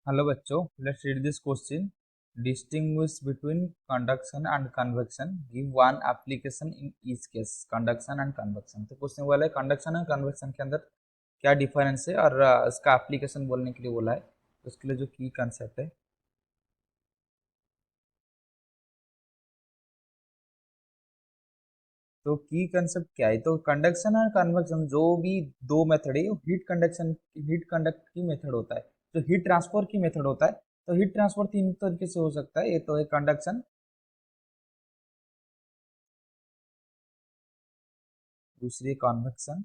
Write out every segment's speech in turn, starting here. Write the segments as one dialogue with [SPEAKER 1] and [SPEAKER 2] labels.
[SPEAKER 1] Hello बच्चों, let's read this question. Distinguish between conduction and convection. Give one application in each case. Conduction and convection. तो question बोला है conduction और convection के अंदर क्या डिफरेंस है और इसका एप्लीकेशन बोलने के लिए बोला है. तो उसके लिए जो की कंसेप्ट है, तो की कंसेप्ट क्या है. तो कंडक्शन और कन्वेक्शन जो भी दो मेथड है, हीट कंडक्शन हीट कंडक्ट की मेथड होता है, जो हीट ट्रांसफर की मेथड होता है. तो हीट ट्रांसफर तीन तरीके से हो सकता है. ये तो है कंडक्शन, दूसरी कन्वेक्शन,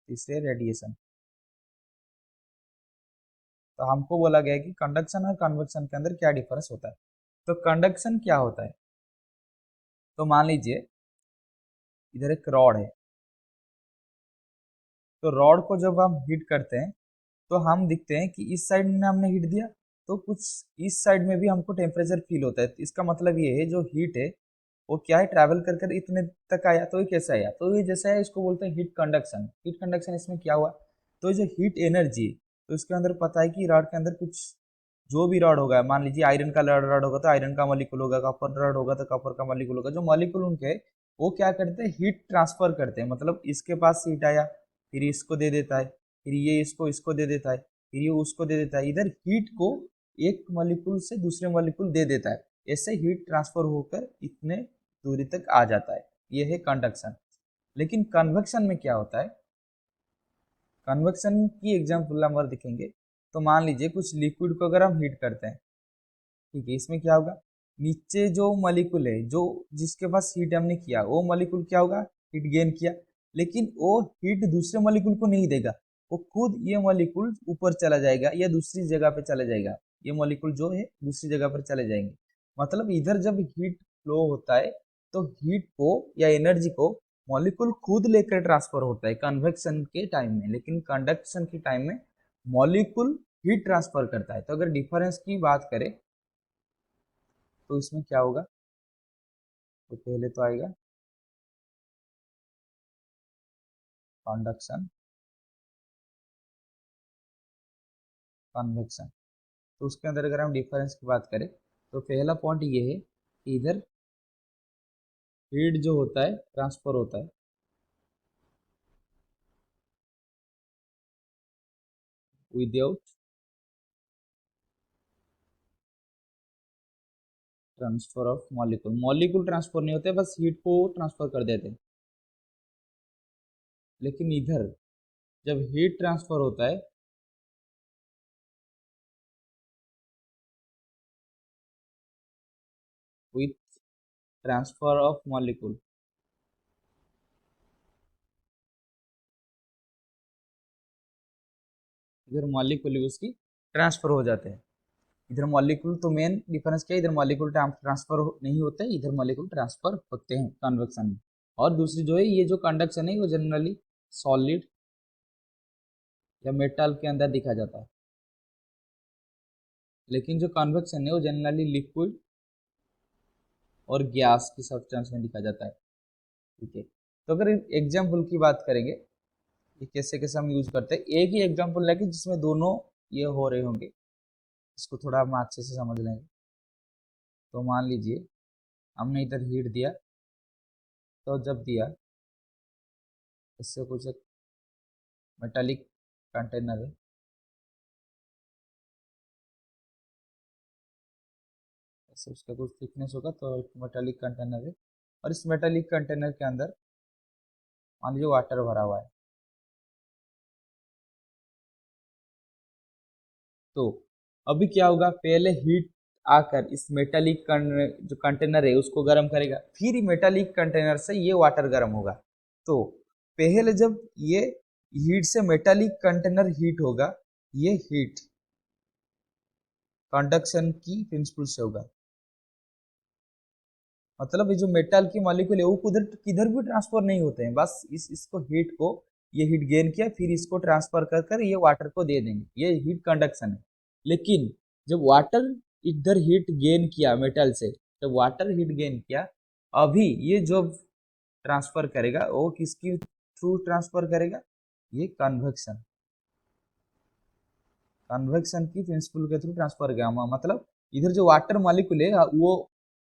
[SPEAKER 1] तीसरे रेडिएशन. तो हमको बोला गया है कि कंडक्शन और कन्वेक्शन के अंदर क्या डिफरेंस होता है. तो कंडक्शन क्या होता है. तो मान लीजिए इधर एक रॉड है. तो रॉड को जब हम हीट करते हैं तो हम दिखते हैं कि इस साइड में हमने हीट दिया तो कुछ इस साइड में भी हमको टेम्परेचर फील होता है. तो इसका मतलब ये है जो हीट है वो क्या है, ट्रैवल कर कर इतने तक आया. तो ये कैसे आया, तो ये जैसे है इसको बोलते हैं हीट कंडक्शन. हीट कंडक्शन इसमें क्या हुआ, तो ये जो हीट एनर्जी, तो इसके अंदर पता है कि रॉड के अंदर कुछ जो भी रॉड होगा, मान लीजिए आयरन का रॉड होगा तो आयरन का मॉलिक्यूल होगा, कॉपर रॉड होगा तो कॉपर का मॉलिक्यूल होगा. जो मॉलिक्यूल उनके वो क्या करते हैं, हीट ट्रांसफर करते हैं. मतलब इसके पास हीट आया, फिर इसको दे देता है, फिर ये इसको इसको दे देता है, फिर ये उसको दे देता है. इधर हीट को एक मॉलिक्यूल से दूसरे मॉलिक्यूल दे देता है. ऐसे हीट ट्रांसफर होकर इतने दूरी तक आ जाता है. ये है कंडक्शन. लेकिन कन्वेक्शन में क्या होता है, कन्वेक्शन की एग्जाम्पल हम दिखेंगे. तो मान लीजिए कुछ लिक्विड को अगर हम हीट करते हैं, ठीक है, इसमें क्या होगा, नीचे जो मॉलिक्यूल है, जो जिसके पास हीट हमने किया, वो मॉलिक्यूल क्या होगा, हीट गेन किया. लेकिन वो हीट दूसरे मॉलिक्यूल को नहीं देगा, वो खुद ये मॉलिक्यूल ऊपर चला जाएगा या दूसरी जगह पे चला जाएगा. ये मॉलिक्यूल जो है दूसरी जगह पर चले जाएंगे. मतलब इधर जब हीट फ्लो होता है तो हीट को या एनर्जी को मॉलिक्यूल खुद लेकर ट्रांसफर होता है कन्वेक्शन के टाइम में. लेकिन कंडक्शन के टाइम में मॉलिक्यूल हीट ट्रांसफर करता है. तो अगर डिफरेंस की बात करें तो इसमें क्या होगा, तो पहले तो आएगा कंडक्शन, कन्वेक्शन. तो उसके अंदर अगर हम डिफरेंस की बात करें तो पहला पॉइंट ये है कि इधर हीट जो होता है ट्रांसफर होता है without transfer of molecule. Molecule transfer नहीं होते, बस हीट को ट्रांसफर कर देते हैं. लेकिन इधर जब हीट ट्रांसफर होता है विथ ट्रांसफर ऑफ मॉलिक्यूल, इधर मॉलिक्यूल उसकी ट्रांसफर हो जाते हैं. इधर मॉलिक्यूल तो मेन डिफरेंस क्या है, इधर मॉलिक्यूल ट्रांसफर नहीं होते, इधर मॉलिक्यूल ट्रांसफर होते हैं कन्वेक्शन में. और दूसरी जो है, ये जो कंडक्शन है वो जनरली सॉलिड या मेटल के अंदर दिखा जाता है. लेकिन जो कन्वेक्शन है वो जनरली लिक्विड और गैस की सब्सटेंस में दिखा जाता है. ठीक है. तो अगर एग्जाम्पल की बात करेंगे, ये कैसे कैसे हम यूज करते हैं, एक ही एग्जाम्पल लेके जिसमें दोनों ये हो रहे होंगे, इसको थोड़ा हम अच्छे से समझ लेंगे. तो मान लीजिए हमने इधर हीट दिया, तो जब दिया इससे कुछ एक मेटालिक कंटेनर है, ऐसे उसका कुछ थिकनेस होगा, तो एक मेटालिक कंटेनर है. और इस मेटालिक कंटेनर के अंदर मान लीजिए वाटर भरा हुआ है. तो अभी क्या होगा, पहले हीट आकर इस मेटालिक जो कंटेनर है उसको गर्म करेगा, फिर मेटालिक कंटेनर से ये वाटर गर्म होगा. तो पहले जब ये हीट से मेटालिक कंटेनर हीट होगा, ये हीट कंडक्शन की प्रिंसिपल से होगा. मतलब ये जो मेटल की मॉलिक्यूल है वो किधर किधर भी ट्रांसफर नहीं होते हैं, बस इसको हीट को, ये हीट गेन किया फिर इसको ट्रांसफर कर कर ये वाटर को दे देंगे, ये हीट कंडक्शन है. लेकिन जब वाटर इधर हीट गेन किया मेटल से, जब वाटर हीट गेन किया, अभी ये जो ट्रांसफर करेगा वो किसकी थ्रू ट्रांसफर करेगा, ये कन्वेक्शन. कन्वेक्शन की प्रिंसिपल के थ्रू ट्रांसफर किया, मतलब इधर जो वाटर मॉलिक्यूल है वो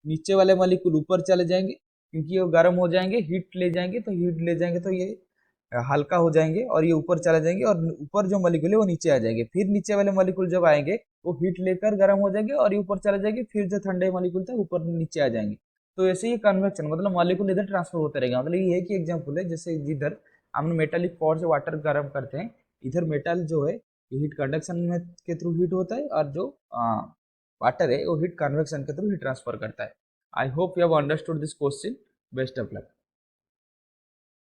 [SPEAKER 1] नीचे वाले मॉलिक्यूल ऊपर चले जाएंगे, क्योंकि ये गर्म हो जाएंगे, हीट ले जाएंगे, तो हीट ले जाएंगे तो ये हल्का हो जाएंगे और ये ऊपर चले जाएंगे, और ऊपर जो मॉलिक्यूल है वो नीचे आ जाएंगे। फिर नीचे वाले मॉलिक्यूल जब आएंगे वो हीट लेकर गर्म हो जाएंगे और ये ऊपर चले जाएंगे, फिर जो ठंडे मॉलिक्यूल थे ऊपर नीचे आ जाएंगे। तो ऐसे ही कन्वेक्शन, मतलब मॉलिक्यूल इधर ट्रांसफर होता रहेगा। मतलब ये एक एग्जाम्पल है, जैसे जिधर हम मेटालिक पॉट से वाटर गर्म करते हैं, इधर मेटल जो है हीट कंडक्शन में के थ्रू हीट होता है, और जो वाटर है वो हीट कन्वेक्शन के थ्रू हीट ट्रांसफर करता है। I hope you have understood this question. Best of luck.